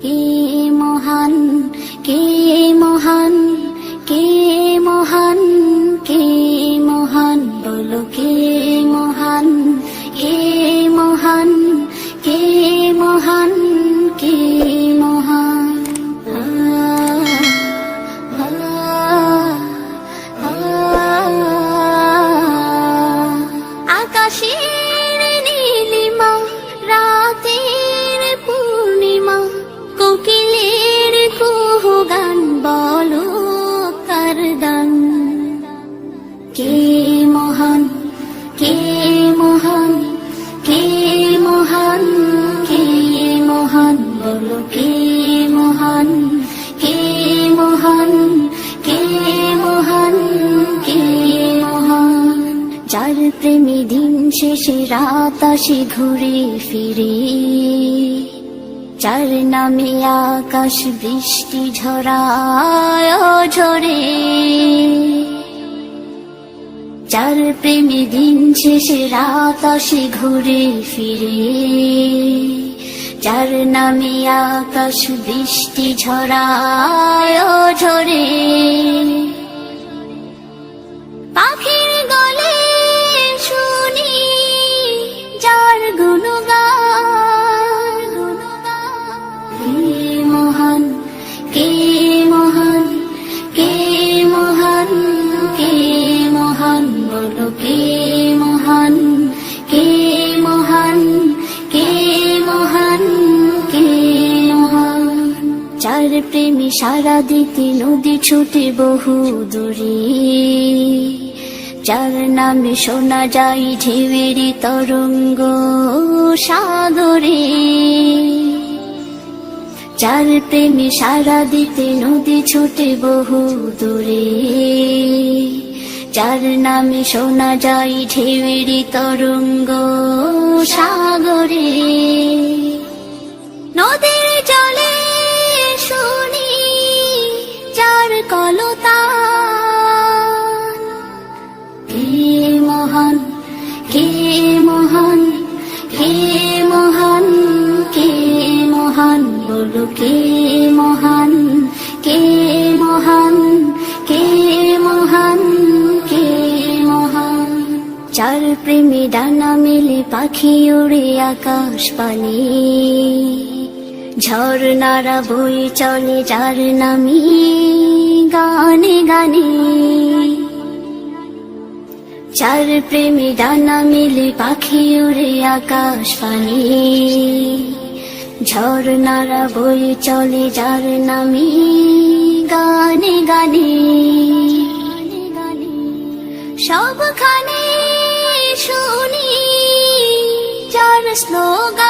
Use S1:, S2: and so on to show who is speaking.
S1: কে মহান, কে মহান, কে মহান, কে মহান, বলো কে মহান, কে মহান, কে মহান, কে মহান। আকাশের নীলিমা, রাতের পূর্ণিমা, কোকিলের কুহু গান, বলো কার দান। কে মহান, কে মহান, কে মহান, কে মহান, বলো কে মহান, কে মহান, কে মহান, কে মহান। যার প্রেমে দিন শেষে রাত আসে ঘুরে ফিরে, যার নামে আকাশ বৃষ্টি ঝরায় ঝরে, যার প্রেমে দিন শেষে রাত আসে ঘুরে ফিরে, যার নামে আকাশ বৃষ্টি ঝরায় ঝরে। পাখির গলে শুনি যার গুণগান, কে মহান, কে মহান, কে মহান, কে মহান, বলো কে মহান, কে মহান, কে মহান, কে মহান। যার প্রেমে সারা দিতে নদী ছুটে বহু দূরে, যার নামে শোনা যায় ঢেউয়ের তরঙ্গ সাগরে, যার প্রেমে সারা দিতে নদী ছুটে বহু দূরে, যার নামে শোনা যায় ঢেউয়ের তরঙ্গ সাগরে। নদীর জলে শুনি যার কলতান, কে মহান, কে মহান, কে মহান, কে মহান, বলো কে মহান, কে মহান, কে মহান, কে মহান। যার প্রেমে ডানা মেলে পাখি উড়ে আকাশ পানে, ঝর্ণারা বয়ে চলে যার নামে গানে গানে, যার প্রেমে ডানা মেলে পাখি উড়ে আকাশ পানে, ঝর্ণারা বয়ে চলে যার নামে গানে গানে। সবখানে শুনি যার স্লোগান,